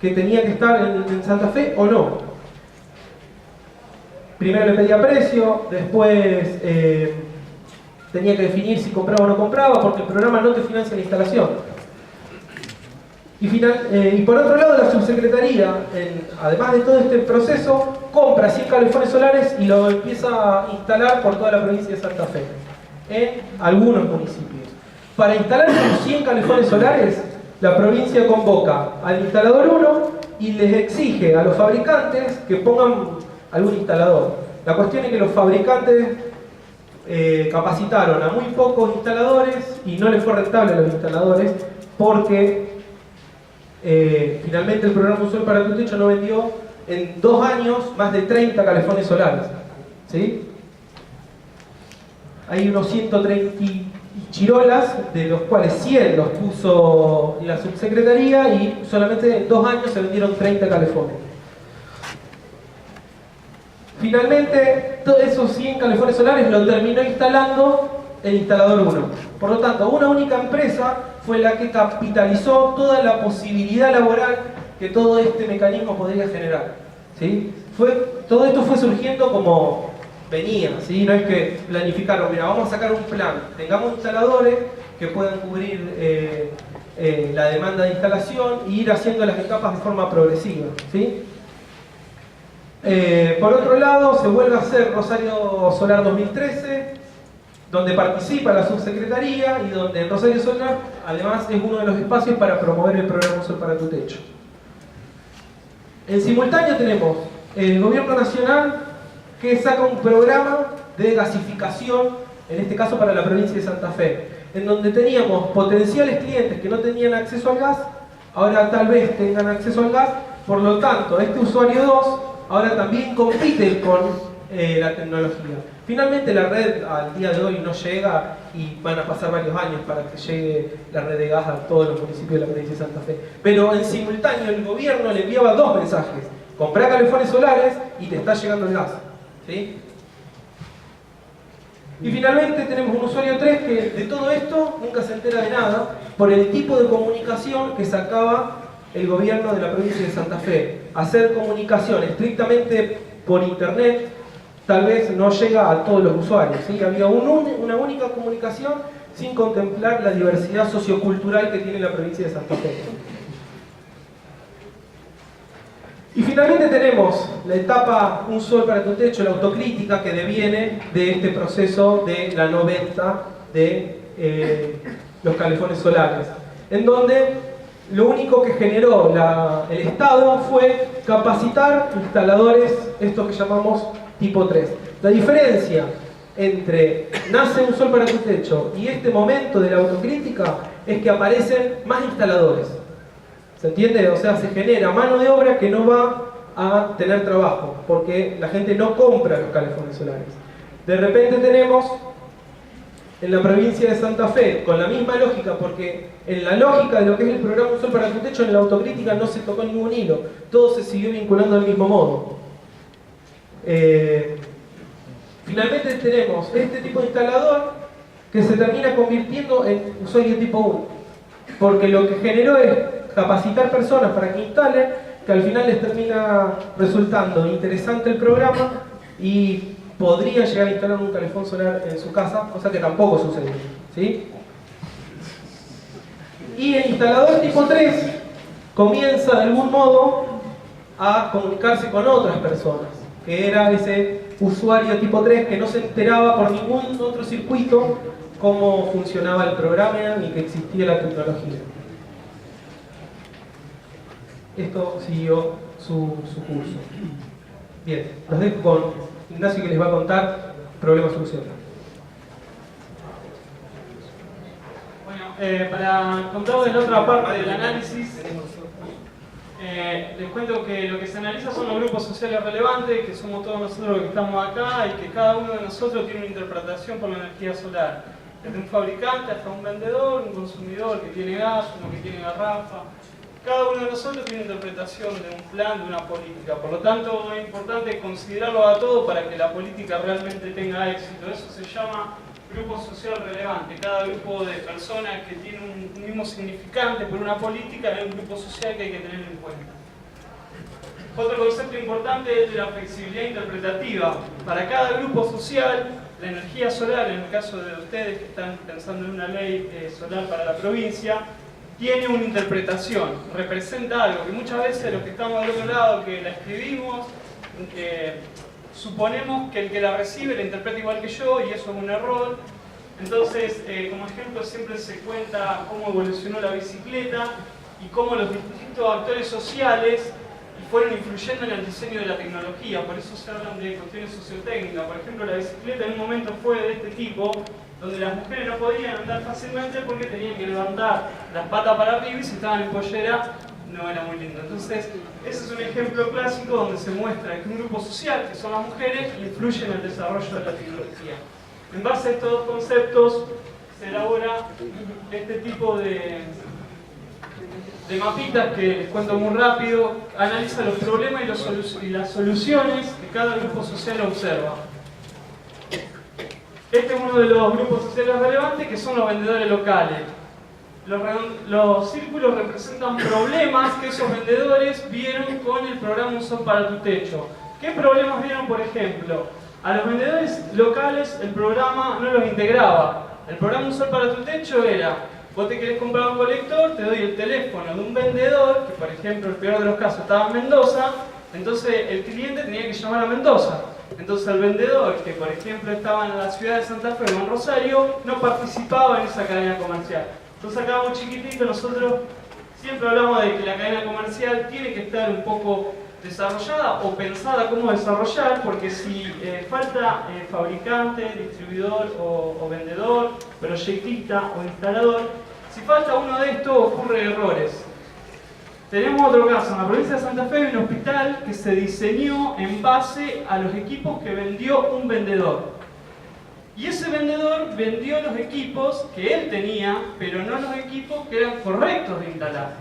que tenía que estar en Santa Fe o no. Primero le pedía precio, después tenía que definir si compraba o no compraba, porque el programa no te financia la instalación. Y por otro lado, la subsecretaría, además de todo este proceso, compra 100 calefones solares y lo empieza a instalar por toda la provincia de Santa Fe, en algunos municipios. Para instalar esos 100 calefones solares, la provincia convoca al instalador 1 y les exige a los fabricantes que pongan algún instalador. La cuestión es que los fabricantes capacitaron a muy pocos instaladores y no les fue rentable a los instaladores porque finalmente el programa Un Sol para tu Techo no vendió en 2 años más de 30 calefones solares. ¿Sí? Hay unos 130 chirolas, de los cuales 100 los puso la subsecretaría y solamente en 2 años se vendieron 30 calefones. Finalmente, todos esos 100 calefones solares lo terminó instalando el instalador 1. Por lo tanto, una única empresa fue la que capitalizó toda la posibilidad laboral que todo este mecanismo podría generar. ¿Sí? Todo esto fue surgiendo como venía, ¿sí? No es que planificaron, mira, vamos a sacar un plan, tengamos instaladores que puedan cubrir la demanda de instalación e ir haciendo las etapas de forma progresiva. ¿Sí? Por otro lado, se vuelve a hacer Rosario Solar 2013, donde participa la subsecretaría y donde en Rosario Solar además es uno de los espacios para promover el programa Un Sol para tu Techo. En simultáneo tenemos el gobierno nacional que saca un programa de gasificación, en este caso para la provincia de Santa Fe, en donde teníamos potenciales clientes que no tenían acceso al gas, ahora tal vez tengan acceso al gas, por lo tanto este usuario 2 ahora también compite con la tecnología. Finalmente la red al día de hoy no llega y van a pasar varios años para que llegue la red de gas a todos los municipios de la provincia de Santa Fe. Pero en simultáneo el gobierno le enviaba 2 mensajes: comprá calefones solares y te está llegando el gas. ¿Sí? Y finalmente tenemos un usuario 3 que de todo esto nunca se entera de nada por el tipo de comunicación que sacaba el gobierno de la provincia de Santa Fe. Hacer comunicación estrictamente por internet tal vez no llega a todos los usuarios. ¿Sí? Había una única comunicación sin contemplar la diversidad sociocultural que tiene la provincia de Santa Fe. Y finalmente tenemos la etapa Un Sol para tu Techo, la autocrítica que deviene de este proceso de la no venta de los calefones solares, en donde lo único que generó el Estado fue capacitar instaladores, estos que llamamos tipo 3. La diferencia entre nace Un Sol para tu Techo y este momento de la autocrítica es que aparecen más instaladores. ¿Se entiende? O sea, se genera mano de obra que no va a tener trabajo, porque la gente no compra los calefones solares. De repente tenemos en la provincia de Santa Fe, con la misma lógica, porque en la lógica de lo que es el programa Un Sol para tu Techo, en la autocrítica no se tocó ningún hilo, todo se siguió vinculando del mismo modo. Finalmente tenemos este tipo de instalador que se termina convirtiendo en usuario tipo 1, porque lo que generó es capacitar personas para que instalen, que al final les termina resultando interesante el programa y podrían llegar a instalar un calefón solar en su casa, cosa que tampoco sucedió. ¿Sí? Y el instalador tipo 3 comienza de algún modo a comunicarse con otras personas, que era ese usuario tipo 3 que no se enteraba por ningún otro circuito cómo funcionaba el programa ni que existía la tecnología. Esto siguió su curso. Bien, los dejo con Ignacio que les va a contar problema-solución.
Bueno, para contarles la otra parte del análisis, les cuento que lo que se analiza son los grupos sociales relevantes, que somos todos nosotros los que estamos acá y que cada uno de nosotros tiene una interpretación por la energía solar. Desde un fabricante hasta un vendedor, un consumidor que tiene gas, uno que tiene garrafa. Cada uno de nosotros tiene una interpretación de un plan, de una política. Por lo tanto, es importante considerarlo a todo para que la política realmente tenga éxito. Eso se llama grupo social relevante. Cada grupo de personas que tiene un mismo significante por una política es un grupo social que hay que tener en cuenta. Otro concepto importante es de la flexibilidad interpretativa. Para cada grupo social, la energía solar, en el caso de ustedes que están pensando en una ley solar para la provincia, tiene una interpretación, representa algo que muchas veces los que estamos del otro lado, que la escribimos, suponemos que el que la recibe la interpreta igual que yo y eso es un error. Entonces, como ejemplo siempre se cuenta cómo evolucionó la bicicleta y cómo los distintos actores sociales y fueron influyendo en el diseño de la tecnología. Por eso se hablan de cuestiones sociotécnicas. Por ejemplo, la bicicleta en un momento fue de este tipo, donde las mujeres no podían andar fácilmente porque tenían que levantar las patas para arriba y si estaban en pollera no era muy lindo. Entonces, ese es un ejemplo clásico donde se muestra que un grupo social, que son las mujeres, influye en el desarrollo de la tecnología. En base a estos dos conceptos se elabora este tipo de mapitas que les cuento muy rápido, analiza los problemas y las soluciones que cada grupo social observa. Este es uno de los grupos sociales relevantes, que son los vendedores locales. Los círculos representan problemas que esos vendedores vieron con el programa Un Sol para tu Techo. ¿Qué problemas vieron, por ejemplo? A los vendedores locales el programa no los integraba. El programa Un Sol para tu Techo era: vos te querés comprar un colector, te doy el teléfono de un vendedor, que por ejemplo, el peor de los casos estaba en Mendoza, entonces el cliente tenía que llamar a Mendoza. Entonces el vendedor, que por ejemplo estaba en la ciudad de Santa Fe o en Rosario, no participaba en esa cadena comercial. Entonces acá muy chiquitito nosotros siempre hablamos de que la cadena comercial tiene que estar un poco desarrollada o pensada cómo desarrollar, porque si falta fabricante, distribuidor o vendedor, proyectista o instalador, si falta uno de estos ocurren errores. Tenemos otro caso, en la provincia de Santa Fe hay un hospital que se diseñó en base a los equipos que vendió un vendedor. Y ese vendedor vendió los equipos que él tenía, pero no los equipos que eran correctos de instalar.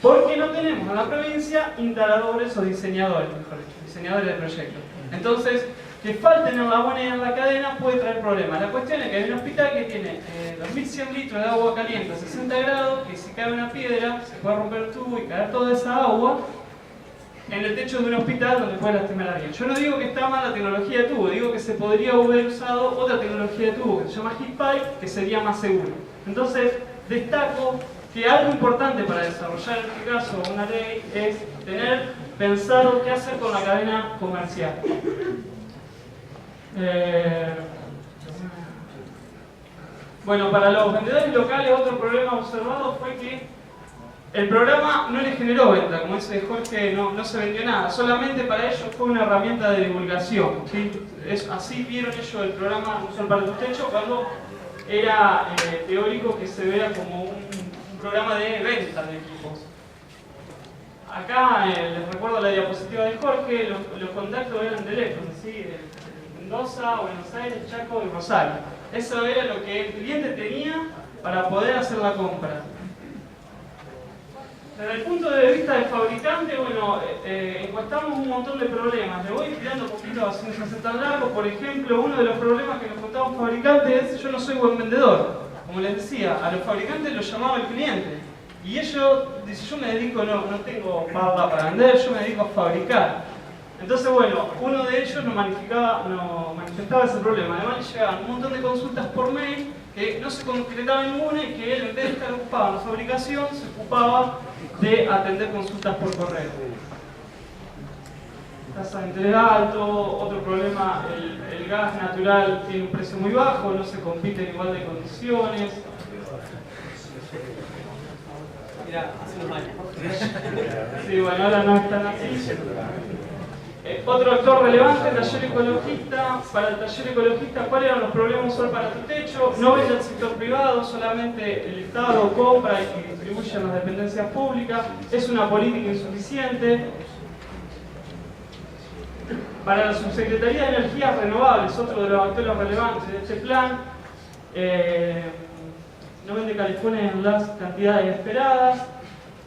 Porque no tenemos en la provincia instaladores o diseñadores, mejor dicho, diseñadores de proyectos. Entonces, que falten en la buena y en la cadena puede traer problemas. La cuestión es que hay un hospital que tiene 2100 litros de agua caliente a 60 grados, que si cae una piedra, se puede romper el tubo y caer toda esa agua en el techo de un hospital donde puede lastimar a alguien. Yo no digo que está mal la tecnología de tubo, digo que se podría haber usado otra tecnología de tubo que se llama heat pipe, que sería más seguro. Entonces, destaco que algo importante para desarrollar en este caso una ley es tener pensado qué hacer con la cadena comercial. Bueno, para los vendedores locales otro problema observado fue que el programa no les generó venta, como dice Jorge, no se vendió nada, solamente para ellos fue una herramienta de divulgación, ¿sí? Así vieron ellos el programa Un Sol para tu Techo cuando era teórico que se vea como un programa de venta de equipos. Acá les recuerdo la diapositiva de Jorge, los contactos eran teléfonos, ¿sí? Mendoza, Buenos Aires, Chaco y Rosario. Eso era lo que el cliente tenía para poder hacer la compra. Desde el punto de vista del fabricante, bueno, encuestamos un montón de problemas. Le voy tirando un poquito así, no se hace tan largo. Por ejemplo, uno de los problemas que nos contaba un fabricante es: yo no soy buen vendedor. Como les decía, a los fabricantes los llamaba el cliente. Y ellos dicen: yo me dedico, no tengo barra para vender, yo me dedico a fabricar. Entonces, bueno, uno de ellos nos manifestaba ese problema. Además, le llegaban un montón de consultas por mail que no se concretaba ninguna y que él, en vez de estar ocupado en la fabricación, se ocupaba de atender consultas por correo. Tasa de entrega alto, otro problema, el gas natural tiene un precio muy bajo, no se compite en igual de condiciones.
Mira, hace unos años.
Sí, bueno, ahora no están así. Otro actor relevante, el taller ecologista. Para el taller ecologista, ¿cuáles eran los problemas Un Sol para tu Techo? No vende al sector privado, solamente el Estado compra y distribuye en las dependencias públicas. Es una política insuficiente. Para la Subsecretaría de Energías Renovables, otro de los actores relevantes de este plan, no vende calefones en las cantidades esperadas.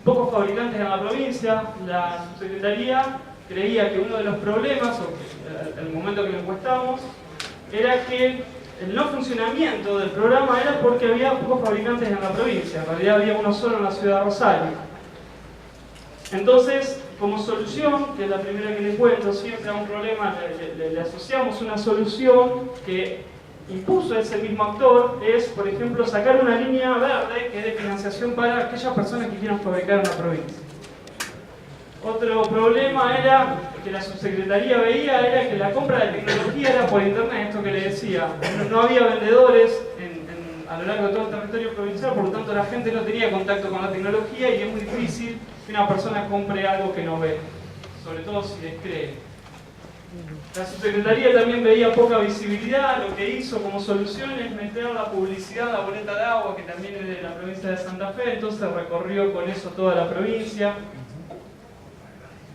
Pocos fabricantes en la provincia. La Subsecretaría creía que uno de los problemas, o el momento que lo encuestamos, era que el no funcionamiento del programa era porque había pocos fabricantes en la provincia. En realidad había uno solo en la ciudad de Rosario. Entonces, como solución, que es la primera que les cuento, siempre a un problema le asociamos una solución que impuso ese mismo actor, es, por ejemplo, sacar una línea verde que es de financiación para aquellas personas que quieran fabricar en la provincia. Otro problema era que la subsecretaría veía era que la compra de tecnología era por internet, esto que le decía. No había vendedores a lo largo de todo el territorio provincial, por lo tanto la gente no tenía contacto con la tecnología y es muy difícil que una persona compre algo que no ve. sobre todo si descree. La subsecretaría también veía poca visibilidad. Lo que hizo como solución es meter la publicidad en la boleta de agua, que también es de la provincia de Santa Fe, entonces recorrió con eso toda la provincia.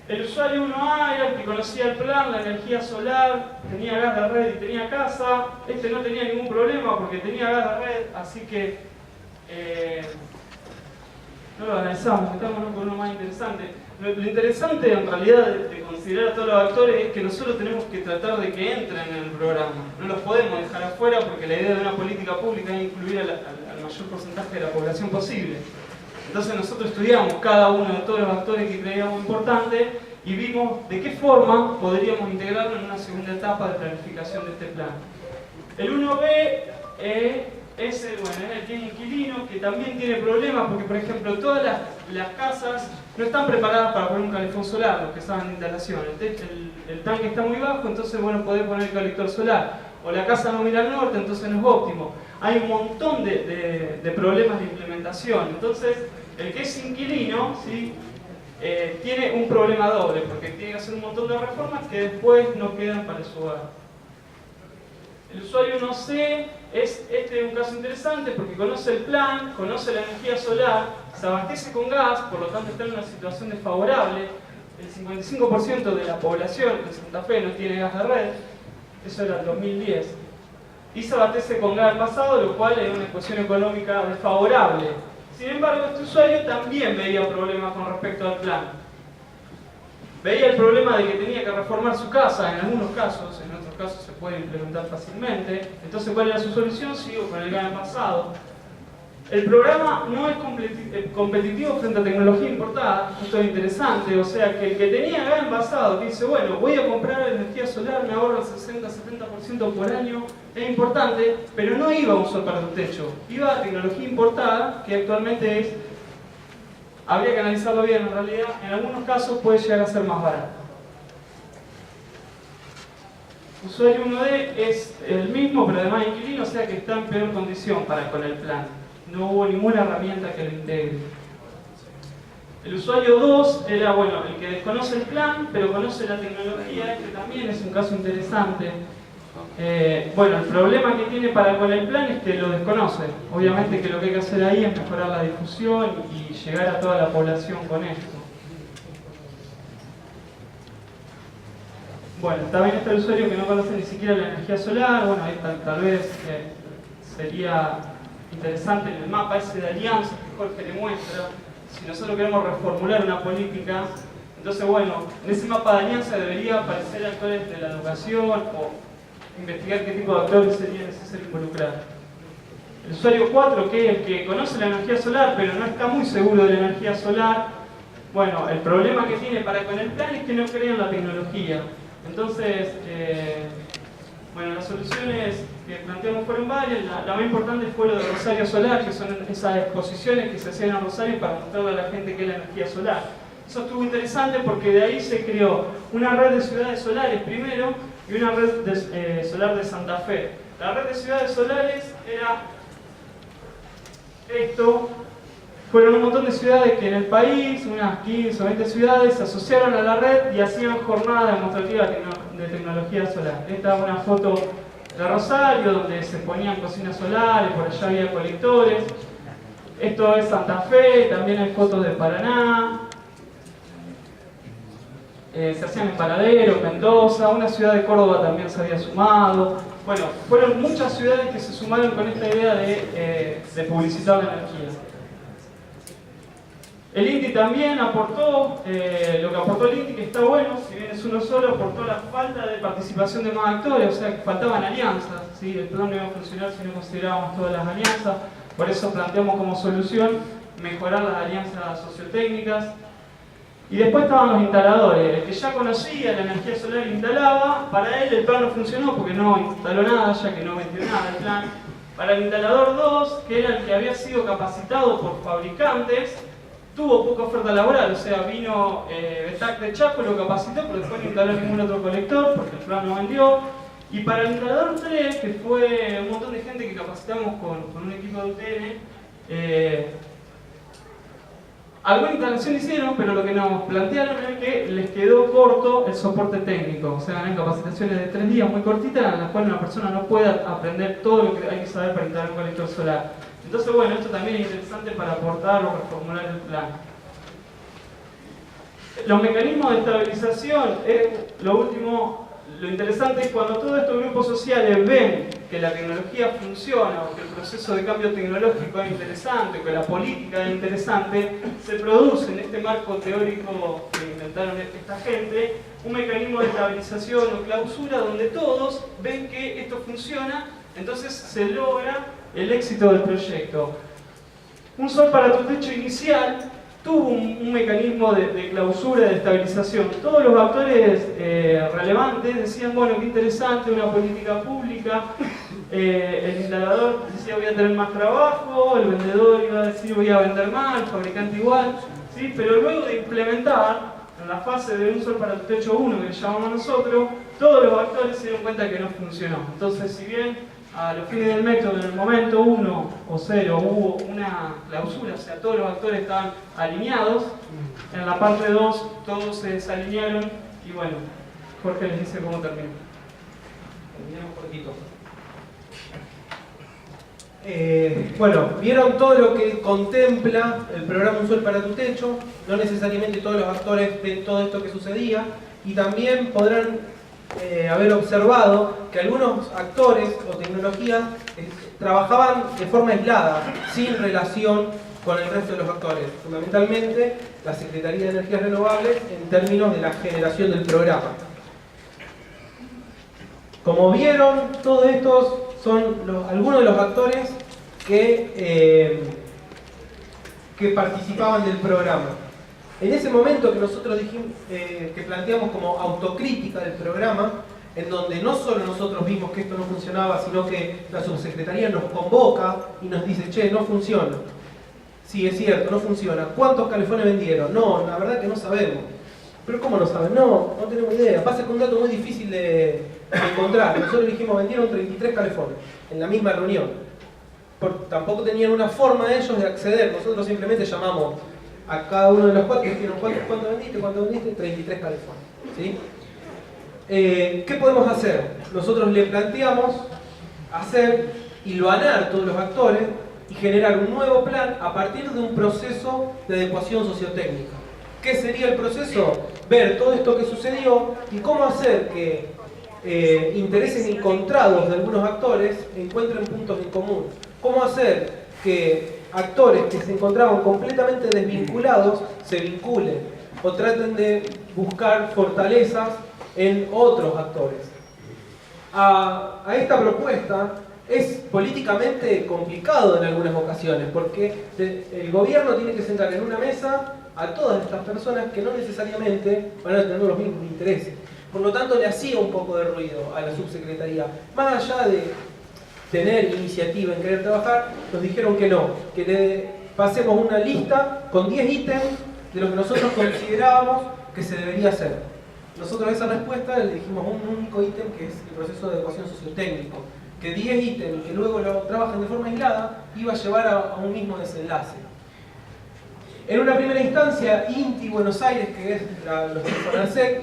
El usuario 1A era el que conocía el plan, la energía solar, tenía gas de red y tenía casa. Este no tenía ningún problema porque tenía gas de red, así que no lo analizamos, metámonos con uno más interesante. Lo interesante en realidad de considerar a todos los actores es que nosotros tenemos que tratar de que entren en el programa. No los podemos dejar afuera porque la idea de una política pública es incluir al mayor porcentaje de la población posible. Entonces nosotros estudiamos cada uno de todos los actores que creíamos importantes y vimos de qué forma podríamos integrarlo en una segunda etapa de planificación de este plan. El 1B es el que es inquilino, que también tiene problemas porque, por ejemplo, todas las casas no están preparadas para poner un calefón solar, los que estaban en instalación. El tanque está muy bajo, entonces bueno, podés poner el colector solar. O la casa no mira al norte, entonces no es óptimo. Hay un montón de problemas de implementación. Entonces, el que es inquilino, ¿sí? Tiene un problema doble, porque tiene que hacer un montón de reformas que después no quedan para su hogar. El usuario 1C es un caso interesante porque conoce el plan, conoce la energía solar, se abastece con gas, por lo tanto está en una situación desfavorable. El 55% de la población de Santa Fe no tiene gas de red, eso era el 2010. Y se abastece con gas del pasado, lo cual es una ecuación económica desfavorable. Sin embargo, este usuario también veía problemas con respecto al plan. Veía el problema de que tenía que reformar su casa, en algunos casos, en otros casos se puede implementar fácilmente. Entonces, ¿cuál era su solución? Sigo con el GAN pasado. El programa no es competitivo frente a tecnología importada, esto es interesante, o sea que el que tenía gas envasado, que dice, bueno, voy a comprar energía solar, me ahorro el 60-70% por año, es importante, pero no iba a un sol para tu techo, iba a tecnología importada, que actualmente habría que analizarlo bien en realidad, en algunos casos puede llegar a ser más barato. Usuario 1D es el mismo, pero además inquilino, o sea que está en peor condición con el plan. No hubo ninguna herramienta que lo integre. El usuario 2 era, bueno, el que desconoce el plan, pero conoce la tecnología, este también es un caso interesante. Bueno, el problema que tiene con el plan es que lo desconoce. Obviamente que lo que hay que hacer ahí es mejorar la difusión y llegar a toda la población con esto. Bueno, también está el usuario que no conoce ni siquiera la energía solar. Bueno, ahí tal vez sería interesante en el mapa ese de alianza que Jorge le muestra. Si nosotros queremos reformular una política, entonces bueno, en ese mapa de alianza debería aparecer actores de la educación o investigar qué tipo de actores sería necesario involucrar. El usuario 4, que es el que conoce la energía solar pero no está muy seguro de la energía solar, bueno, el problema que tiene con el plan es que no cree en la tecnología. Entonces, bueno, las soluciones que planteamos fueron varias. La más importante fue lo de Rosario Solar, que son esas exposiciones que se hacían en Rosario para mostrarle a la gente qué es la energía solar. Eso estuvo interesante porque de ahí se creó una red de ciudades solares primero y una red solar de Santa Fe. La red de ciudades solares era esto. Fueron un montón de ciudades que en el país, unas 15 o 20 ciudades, se asociaron a la red y hacían jornadas demostrativas de tecnología solar. Esta es una foto de Rosario, donde se ponían cocinas solares, por allá había colectores. Esto es Santa Fe, también hay fotos de Paraná. Se hacían en Paradero, Mendoza, una ciudad de Córdoba también se había sumado. Bueno, fueron muchas ciudades que se sumaron con esta idea de publicitar la energía. El INTI también aportó, lo que aportó el INTI, que está bueno, si bien es uno solo, aportó la falta de participación de más actores, o sea que faltaban alianzas, ¿sí? El plan no iba a funcionar si no considerábamos todas las alianzas, por eso planteamos como solución mejorar las alianzas sociotécnicas. Y después estaban los instaladores, el que ya conocía la energía solar instalaba, para él el plan no funcionó porque no instaló nada, ya que no metió nada el plan. Para el instalador 2, que era el que había sido capacitado por fabricantes, tuvo poca oferta laboral, o sea, vino Betac de Chaco, lo capacitó, pero después no instaló ningún otro colector porque el plan no vendió. Y para el instalador 3, que fue un montón de gente que capacitamos con un equipo de UTN, Alguna instalación hicieron, pero lo que nos plantearon es que les quedó corto el soporte técnico. O sea, eran capacitaciones de 3 días muy cortitas en las cuales una persona no puede aprender todo lo que hay que saber para instalar un colector solar. Entonces, bueno, esto también es interesante para aportar o reformular el plan. Los mecanismos de estabilización, lo último, lo interesante es cuando todos estos grupos sociales ven que la tecnología funciona o que el proceso de cambio tecnológico es interesante o que la política es interesante, se produce en este marco teórico que inventaron esta gente un mecanismo de estabilización o clausura donde todos ven que esto funciona, entonces se logra el éxito del proyecto. Un sol para tu techo inicial tuvo un mecanismo de clausura, de estabilización. Todos los actores relevantes decían, bueno, qué interesante, una política pública. El instalador decía, voy a tener más trabajo, el vendedor iba a decir, voy a vender más, el fabricante igual. ¿Sí? Pero luego de implementar, en la fase de un sol para tu techo 1, que le llamamos nosotros, todos los actores se dieron cuenta que no funcionó. Entonces, si bien a los fines del método, en el momento 1 o 0 hubo una clausura, o sea, todos los actores estaban alineados, en la parte 2 todos se desalinearon y bueno, Jorge les dice cómo termina.
Terminamos cortito. Bueno, vieron todo lo que contempla el programa Un Sol para tu Techo. No necesariamente todos los actores ven todo esto que sucedía y también podrán haber observado que algunos actores o tecnologías trabajaban de forma aislada, sin relación con el resto de los actores, fundamentalmente la Secretaría de Energías Renovables en términos de la generación del programa. Como vieron, todos estos son algunos de los actores que participaban del programa. En ese momento que nosotros dijimos, que planteamos como autocrítica del programa, en donde no solo nosotros vimos que esto no funcionaba, sino que la subsecretaría nos convoca y nos dice, che, no funciona. Sí, es cierto, no funciona. ¿Cuántos calefones vendieron? No, la verdad que no sabemos. ¿Pero cómo no saben? No tenemos idea. Pasa que un dato muy difícil de encontrar. Nosotros dijimos, vendieron 33 calefones en la misma reunión. Tampoco tenían una forma ellos de acceder. Nosotros simplemente llamamos a cada uno de los 4 y dijeron, ¿cuánto vendiste? ¿Cuánto vendiste? 33 calefones. ¿Sí? ¿Qué podemos hacer? Nosotros le planteamos hacer hilvanar todos los actores y generar un nuevo plan a partir de un proceso de adecuación sociotécnica. ¿Qué sería el proceso? Ver todo esto que sucedió y cómo hacer que intereses encontrados de algunos actores encuentren puntos en común. Cómo hacer que actores que se encontraban completamente desvinculados se vinculen o traten de buscar fortalezas en otros actores. A esta propuesta es políticamente complicado en algunas ocasiones porque el gobierno tiene que sentar en una mesa a todas estas personas que no necesariamente van a tener los mismos intereses. Por lo tanto, le hacía un poco de ruido a la subsecretaría. Más allá de tener iniciativa en querer trabajar, nos dijeron que no, que le pasemos una lista con 10 ítems de lo que nosotros considerábamos que se debería hacer. Nosotros a esa respuesta le dijimos un único ítem, que es el proceso de adecuación sociotécnico, que 10 ítems que luego lo trabajan de forma aislada iba a llevar a un mismo desenlace. En una primera instancia, INTI Buenos Aires, que es los de FONASEC,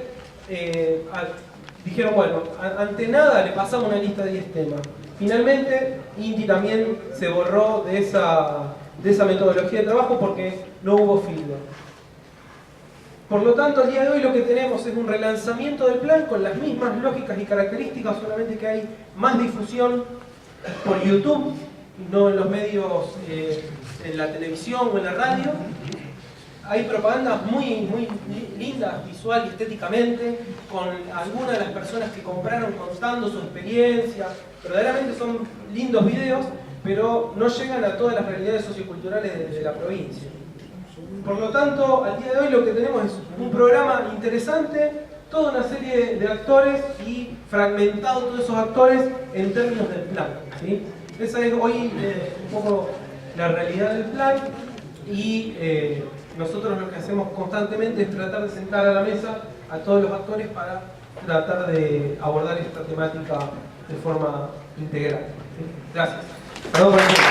dijeron, bueno, ante nada le pasamos una lista de 10 temas. Finalmente, INTI también se borró de esa metodología de trabajo porque no hubo feedback. Por lo tanto, al día de hoy lo que tenemos es un relanzamiento del plan con las mismas lógicas y características, solamente que hay más difusión por YouTube, no en los medios, en la televisión o en la radio. Hay propagandas muy lindas visual y estéticamente, con algunas de las personas que compraron contando su experiencia. Verdaderamente son lindos videos, pero no llegan a todas las realidades socioculturales de la provincia. Por lo tanto, al día de hoy lo que tenemos es un programa interesante, toda una serie de actores y fragmentado todos esos actores en términos del plan, ¿sí? Esa es hoy un poco la realidad del plan y nosotros lo que hacemos constantemente es tratar de sentar a la mesa a todos los actores para tratar de abordar esta temática de forma integral. ¿Sí? Gracias. Perdón por el tiempo.